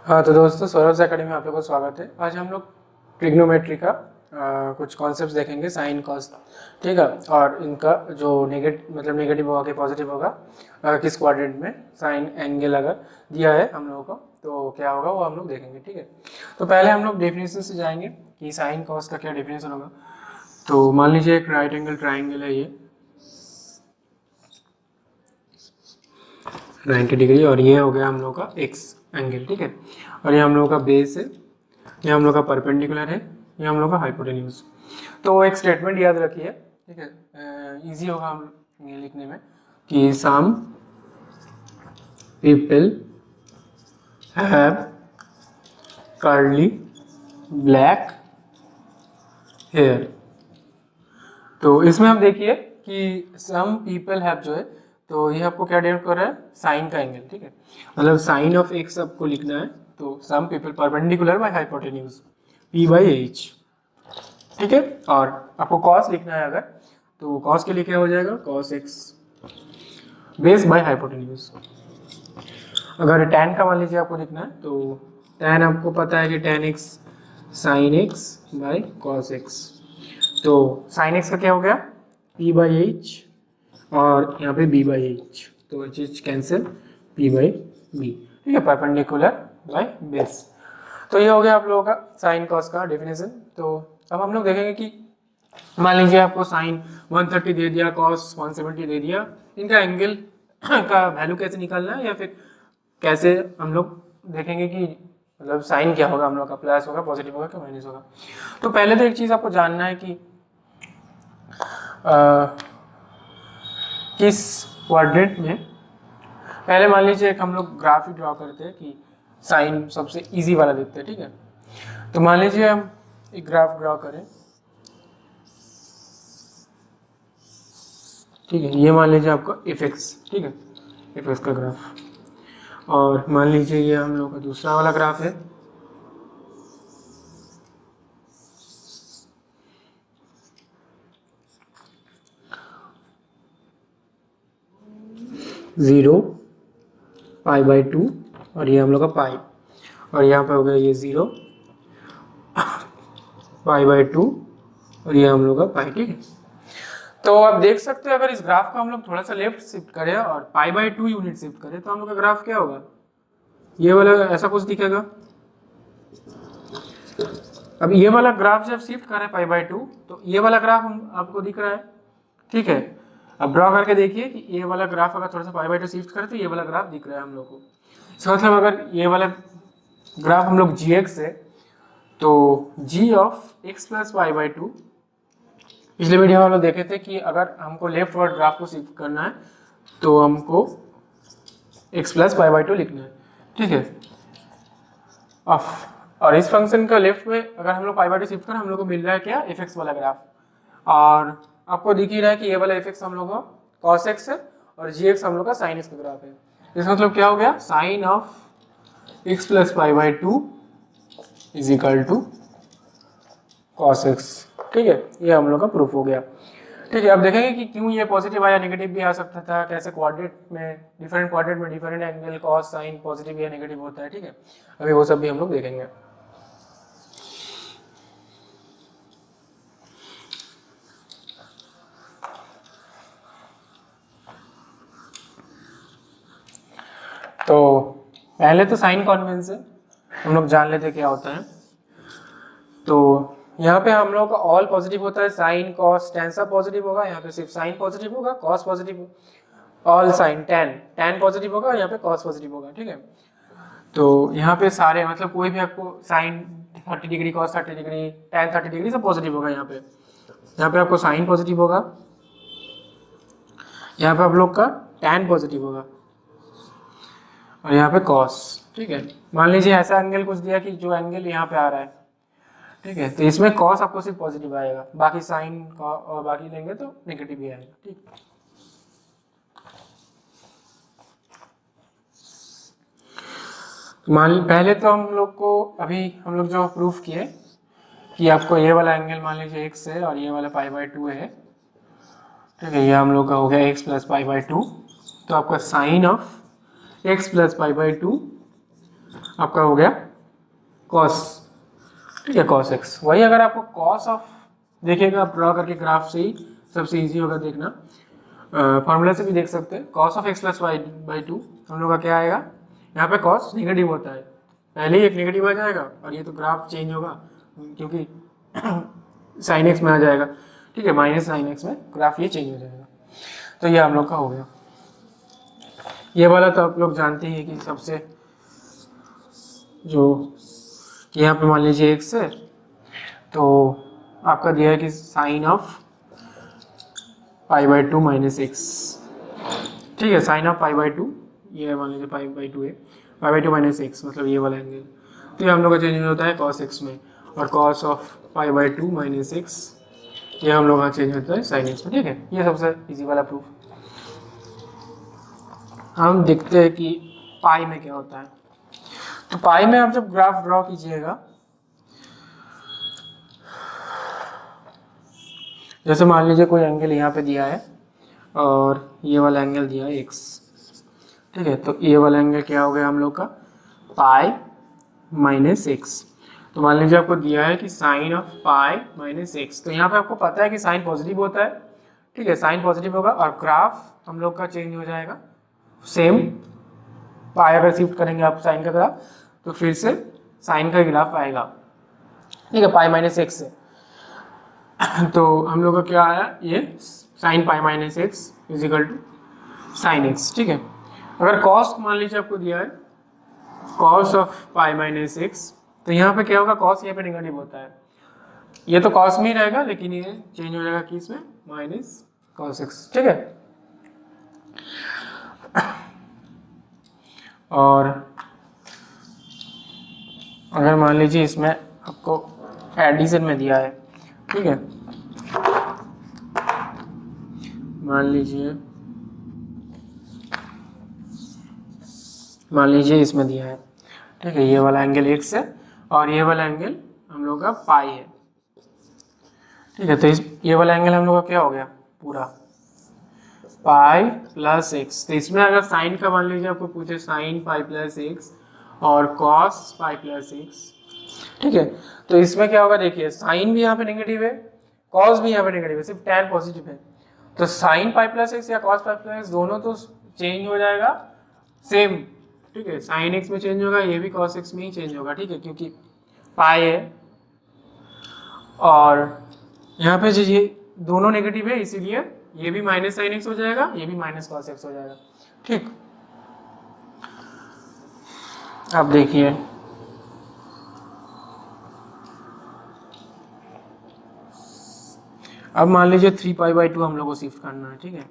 हाँ तो दोस्तों, सौरभ एकेडमी में आप लोगों का स्वागत है। आज हम लोग ट्रिग्नोमेट्री का कुछ कॉन्सेप्ट्स देखेंगे, साइन कॉस, ठीक है। और इनका जो नेगेटिव होगा कि पॉजिटिव होगा, किस क्वाड्रेंट में साइन एंगल अगर दिया है हम लोगों को तो क्या होगा वो हम लोग देखेंगे, ठीक है। तो पहले हम लोग डेफिनेशन से जाएंगे कि साइन कॉस का क्या डेफिनेशन होगा। तो मान लीजिए एक राइट एंगल ट्राइंगल है, ये 90 डिग्री, और ये हो गया हम लोग का एक्स एंगल, ठीक है। और ये हम लोग का बेस है, ये हम लोग का परपेंडिकुलर है, ये हम लोग का हाइपोटेन्यूज। तो एक स्टेटमेंट याद रखिए, ठीक है, इजी होगा हम ये लिखने में कि some people have curly black hair. तो इसमें हम देखिए कि सम पीपल हैव जो है, तो ये आपको क्या डिनोट कर रहा है, साइन का एंगल, ठीक है। मतलब साइन ऑफ एक्स आपको लिखना है, तो some people perpendicular by hypotenuse p by H, ठीक है। और आपको कॉस लिखना है अगर, तो कॉस के लिए क्या हो जाएगा, cos x base by hypotenuse. अगर tan का मान लीजिए आपको लिखना है, तो tan आपको पता है कि tan x sine x by cos x. तो साइन एक्स का क्या हो गया, p बाई एच, और यहाँ पे b बाई एच, तो चीज कैंसिल, p बाई बी, ठीक है, परपेंडिकुलर बाय बेस। तो ये हो गया आप लोगों का साइन कॉस का डेफिनेशन। तो अब हम लोग देखेंगे कि मान लीजिए आपको साइन 130 दे दिया, कॉस 170 दे दिया, इनका एंगल का वैल्यू कैसे निकालना है, या फिर कैसे हम लोग देखेंगे कि मतलब साइन क्या होगा हम लोग का, प्लस होगा, पॉजिटिव होगा कि माइनस होगा। तो पहले तो एक चीज़ आपको जानना है कि किस क्वाड्रेंट में, पहले मान लीजिए एक हम लोग ग्राफ ही ड्रॉ करते हैं कि साइन सबसे इजी वाला देखते हैं, ठीक है। तो मान लीजिए हम एक ग्राफ ड्रॉ करें, ठीक है, ये मान लीजिए आपका एफ एक्स, ठीक है, एफ एक्स का ग्राफ। और मान लीजिए ये हम लोग का दूसरा वाला ग्राफ है, जीरो पाई बाई टू, और ये हम लोग का पाई, और यहाँ पे हो गया ये जीरो पाई बाई टू, और ये हम लोग का पाई, ठीक है। तो आप देख सकते हैं अगर इस ग्राफ को हम लोग थोड़ा सा लेफ्ट शिफ्ट करें और पाई बाई टू यूनिट शिफ्ट करें, तो हम लोग का ग्राफ क्या होगा, ये वाला ऐसा कुछ दिखेगा। अब ये वाला ग्राफ जब शिफ्ट करें पाई बाई टू, तो ये वाला ग्राफ आपको दिख रहा है, ठीक है। अब ड्रॉ करके देखिए कि ये वाला ग्राफ अगर थोड़ा सा पाई बाई टू शिफ्ट करें तो ये वाला ग्राफ दिख रहा है हम लोग को। इसका मतलब अगर ये वाला ग्राफ हम लोग जी एक्स है, तो G of x plus pi by two, पिछले वीडियो में हम लोग देखे थे कि अगर हमको लेफ्ट वर्ड ग्राफ को शिफ्ट करना है तो हमको X plus pi by two लिखना है, ठीक है। और इस फंक्शन का लेफ्ट में अगर हम लोग पाई बाई टू शिफ्ट करें, हम लोग को मिल रहा है क्या, एफ एक्स वाला ग्राफ। और आपको दिख ही रहा है कि ये वाला एफ एक्स हम लोग का कॉस एक्स है, और जी एक्स हम लोग का साइन एक्स का ग्राफ है। इसका मतलब क्या हो गया, sine of x plus pi by two is equal to cos x, ठीक है। ये हम लोग का प्रूफ हो गया, ठीक है। अब देखेंगे कि क्यों ये पॉजिटिव आया, नेगेटिव भी आ सकता था, कैसे क्वाड्रेंट में, डिफरेंट क्वाड्रेंट में different angle cos sine positive या नेगेटिव होता है, ठीक है। अभी वो सब भी हम लोग देखेंगे। तो पहले तो साइन कॉन्वेंशन हम लोग जान लेते क्या होता है। तो यहाँ पे हम लोग का ऑल पॉजिटिव होता है, साइन कॉस टैन सब पॉजिटिव होगा, यहाँ पे सिर्फ साइन पॉजिटिव होगा, cos positive, all sign tan positive होगा, यहाँ पे कॉस पॉजिटिव होगा, ठीक है। तो यहाँ पे सारे मतलब कोई भी आपको sine 30 degree, cos 30 degree, tan 30 degree सब पॉजिटिव होगा। यहाँ पे आपको साइन पॉजिटिव होगा, यहाँ पे आप लोग का टैन पॉजिटिव होगा, और यहाँ पे कॉस, ठीक है। मान लीजिए ऐसा एंगल कुछ दिया कि जो एंगल यहाँ पे आ रहा है, ठीक है, तो इसमें कॉस आपको सिर्फ पॉजिटिव आएगा, बाकी साइन और बाकी लेंगे तो नेगेटिव ही आएगा, ठीक। पहले तो हम लोग को अभी हम लोग जो प्रूफ किए कि आपको ये वाला एंगल मान लीजिए एक्स है और ये वाला पाई बाई टू है, ठीक है, ये हम लोग का हो गया x plus pi by two. तो आपका sine of x plus pi by two आपका हो गया कॉस, ठीक है, कॉस एक्स। वही अगर आपको कॉस ऑफ देखिएगा ड्रॉ करके ग्राफ से ही सबसे इजी होगा देखना, फॉर्मूला से भी देख सकते हैं। Cos of x plus y by two हम लोग का क्या आएगा, यहाँ पे कॉस नेगेटिव होता है, पहले ही एक नेगेटिव आ जाएगा और ये तो ग्राफ चेंज होगा क्योंकि साइन एक्स में आ जाएगा, ठीक है, माइनस साइन एक्स में ग्राफ ये चेंज हो जाएगा। तो ये हम लोग का हो गया। ये वाला तो आप लोग जानते ही है कि सबसे जो कि यहाँ पे मान लीजिए एक्स है तो आपका दिया है कि sine of pi by two minus x, ठीक है, sine of pi by two, ये मान लीजिए पाई बाई टू है, pi by two minus x मतलब ये वाला एंगल, तो ये हम लोग का चेंज होता है कॉस एक्स में, और cos of pi by two minus x ये हम लोग का चेंज होता है साइन एक्स में, ठीक है। ये सबसे इजी वाला प्रूफ। हम देखते हैं कि पाई में क्या होता है। तो पाई में आप जब ग्राफ ड्रॉ कीजिएगा, जैसे मान लीजिए कोई एंगल यहाँ पे दिया है और ये वाला एंगल दिया है एक्स, ठीक है, तो ये वाला एंगल क्या हो गया हम लोग का पाई माइनस एक्स। तो मान लीजिए आपको दिया है कि sine of pi minus x, तो यहाँ पे आपको पता है कि साइन पॉजिटिव होता है, ठीक है, साइन पॉजिटिव होगा और ग्राफ हम लोग का चेंज हो जाएगा सेम, पाई अगर शिफ्ट करेंगे आप साइन का ग्राफ तो फिर से साइन का ग्राफ आएगा, ठीक है, पाई माइनस एक्स से। तो हम लोग का क्या आया, ये sine pi minus x is equal to sine x, ठीक है। अगर कॉस मान लीजिए आपको दिया है cos of pi minus x, तो यहाँ पे क्या होगा, कॉस यहाँ पे नेगेटिव होता है, ये तो कॉस में ही रहेगा लेकिन ये चेंज हो जाएगा किस में, माइनस कॉस एक्स, ठीक है। और अगर मान लीजिए इसमें आपको एडिशन में दिया है, ठीक है, मान लीजिए इसमें दिया है, ठीक है, ये वाला एंगल एक्स है और ये वाला एंगल हम लोग का पाई है, ठीक है। तो ये वाला एंगल हम लोग का क्या हो गया, पूरा पाई प्लस एक्स। तो इसमें अगर साइन का मान लीजिए आपको पूछे साइन पाई प्लस एक्स और कॉस पाई प्लस एक्स, ठीक है, तो इसमें क्या होगा, देखिए साइन भी यहाँ पे नेगेटिव है, कॉस भी यहाँ पे नेगेटिव है, सिर्फ टैन पॉजिटिव है, तो साइन पाई प्लस एक्स या कॉस पाई प्लस एक्स दोनों तो चेंज हो जाएगा सेम, ठीक है, साइन एक्स में चेंज होगा, ये भी कॉस एक्स में ही चेंज होगा, ठीक है, क्योंकि पाई है और यहाँ पे जो ये दोनों नेगेटिव है इसीलिए ये भी माइनस साइन एक्स हो जाएगा, ये भी माइनस कॉस एक्स हो जाएगा, ठीक। अब देखिए अब मान लीजिए 3 पाई बाई 2 हम लोग को शिफ्ट करना है, ठीक है।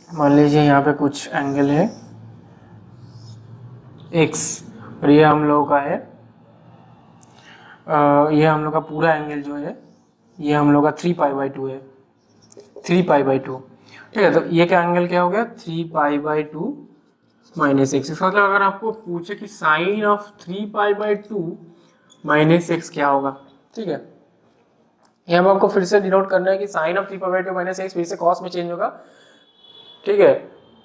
मान लीजिए यहाँ पे कुछ एंगल है x और ये हम लोगों का है ये हम लोग का पूरा एंगल जो है ये हम लोग का 3 पाई बाई 2 है, 3 पाई बाई 2, ठीक है। तो ये क्या एंगल क्या हो गया, 3 पाई बाई 2 माइनस एक्स। इसका मतलब अगर आपको पूछे कि sine of 3 pi by 2 minus x क्या होगा, ठीक है, ये हम आपको फिर से डिनोट करना है कि sine of 3 pi by 2 minus x फिर से कॉस में चेंज होगा, ठीक है,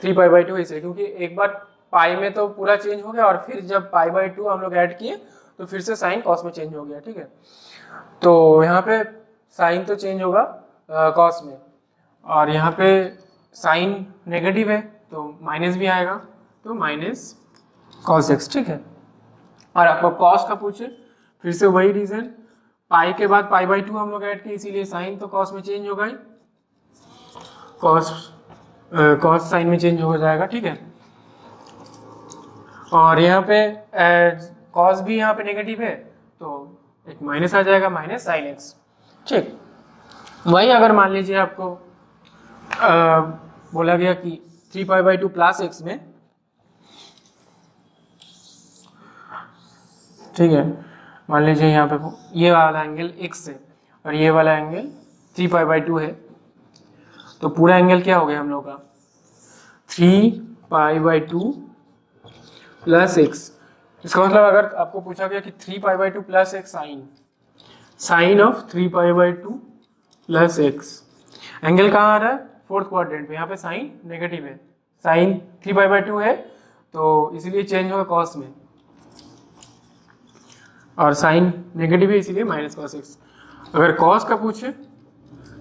3 पाई बाई 2 इसलिए क्योंकि एक बार पाई में तो पूरा चेंज हो गया और फिर जब पाई बाई 2 हम लोग ऐड किए तो फिर से साइन कॉस में चेंज हो गया, ठीक है। तो यहाँ पे साइन तो चेंज होगा कॉस में और यहाँ पे साइन नेगेटिव है तो माइनस भी आएगा, तो माइनस कॉस एक्स, ठीक है। और आपको कॉस का पूछे फिर से वही रीजन, पाई के बाद पाई बाई 2 हम लोग ऐड किए इसीलिए साइन तो कॉस में चेंज होगा ही, कॉस साइन में चेंज हो जाएगा, ठीक है। और यहाँ पे कॉस भी यहाँ पे नेगेटिव है तो एक माइनस आ जाएगा, माइनस साइन एक्स, ठीक। वही अगर मान लीजिए आपको बोला गया कि 3 पाई बाई 2 प्लस एक्स में, ठीक है, मान लीजिए यहाँ पे ये वाला एंगल x है और ये वाला एंगल 3 पाई बाई 2 है, तो पूरा एंगल क्या हो गया हम लोग का 3 पाई बाई 2 प्लस एक्स। इसका मतलब अगर आपको पूछा गया कि 3 pi by 2 plus x sine of 3 pi by 2 plus x, angle कहाँ आ रहा है, फोर्थ क्वाड्रेंट में, यहाँ पे साइन नेगेटिव है, साइन 3π/2 है तो इसलिए चेंज होगा कॉस में, और साइन नेगेटिव है इसीलिए माइनस कॉस एक्स। अगर कॉस का पूछे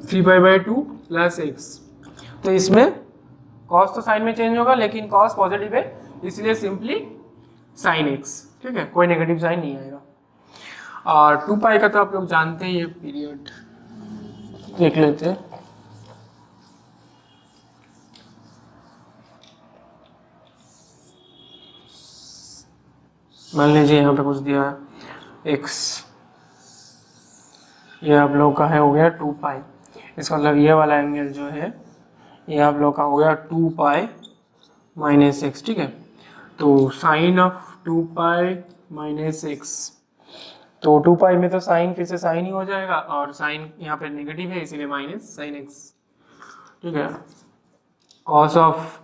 3π/2 प्लस एक्स, तो इसमें कॉस तो साइन में चेंज होगा लेकिन कॉस पॉजिटिव है इसलिए सिंपली साइन एक्स, ठीक है, कोई नेगेटिव साइन नहीं आएगा। और 2π का तो आप लोग जानते ही है पीरियड, देख लेते हैं। मान लीजिए यहाँ पे कुछ दिया है x, ये आप लोग का है हो गया 2π, इसका मतलब ये वाला एंगल जो है ये आप लोग का हो गया 2π - x, ठीक है। तो साइन ऑफ 2π - x, तो 2π में तो साइन फिर से साइन ही हो जाएगा और साइन यहाँ पे नेगेटिव है इसीलिए माइनस साइन एक्स, ठीक है। कॉस ऑफ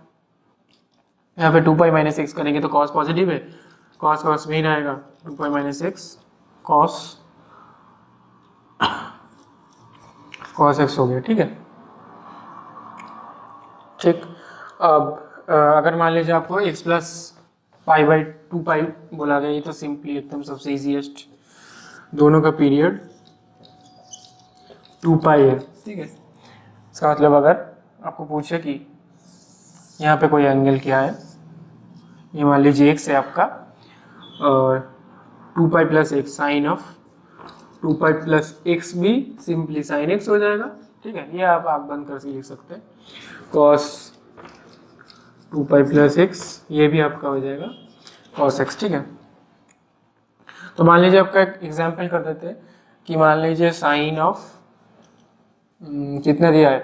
यहाँ पे 2π - x करेंगे तो कॉस पॉजिटिव है, कॉस कॉस में ही रहेगा 2π - x कॉस x हो गया, ठीक है। ठीक, अब अगर मान लीजिए आपको x + π/2π बोला गया, ये तो सिंपली एकदम सबसे इजीएस्ट, दोनों का पीरियड 2π है, ठीक है। इसका मतलब अगर आपको पूछे कि यहाँ पे कोई एंगल क्या है, ये मान लीजिए x है आपका, और 2π + x साइन ऑफ 2π + x भी सिंपली साइन x हो जाएगा, ठीक है। ये आप आँख बंद करके लिख सकते हैं, cos 2π + x, ये भी आपका हो जाएगा cos x, ठीक है। तो मान लीजिए आपका एक एग्जाम्पल कर देते हैं कि मान लीजिए साइन ऑफ कितना दिया है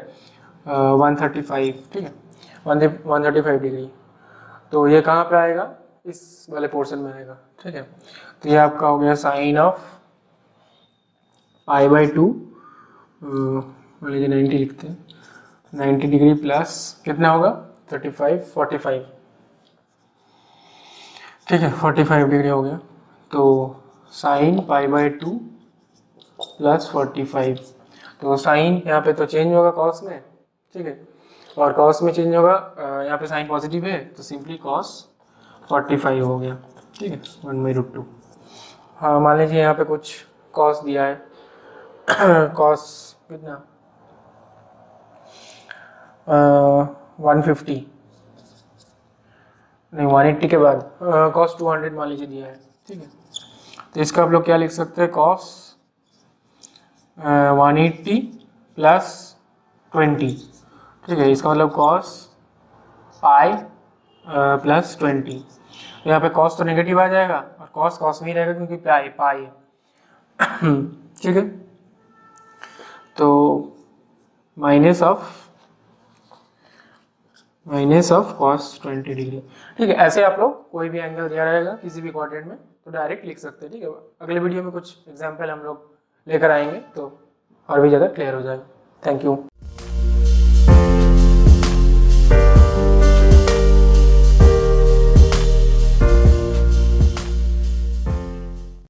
135, ठीक है, 135 डिग्री, तो ये कहाँ पे आएगा, इस वाले पोर्शन में आएगा, ठीक है। तो ये आपका हो गया साइन ऑफ π/2, मान लीजिए 90 लिखते हैं, 90 डिग्री प्लस कितना होगा 35 45, ठीक है, 45 डिग्री हो गया। तो साइन π/2 प्लस 45, तो साइन यहाँ पे तो चेंज होगा कॉस में, ठीक है, और कॉस में चेंज होगा, यहाँ पे साइन पॉजिटिव है तो सिंपली कॉस 45 हो गया, ठीक है, 1/√2। हाँ, मान लीजिए यहाँ पे कुछ कॉस दिया है कॉस कितना 150 नहीं 180 के बाद कॉस 200 मान लीजिए दिया है, ठीक है। तो इसका आप लोग क्या लिख सकते हैं, कॉस 180 + 20, ठीक है, इसका मतलब कॉस पाई + 20। तो यहाँ पे कॉस तो नेगेटिव आ जाएगा और कॉस कॉस में ही रहेगा क्योंकि पाई है ठीक है। तो माइनस ऑफ कॉस 20 डिग्री, ठीक है। ऐसे आप लोग कोई भी एंगल दिया रहेगा किसी भी क्वाड्रेंट में तो डायरेक्ट लिख सकते हैं, ठीक है। अगले वीडियो में कुछ एग्जाम्पल हम लोग लेकर आएंगे तो और भी ज़्यादा क्लियर हो जाएगा। Thank you.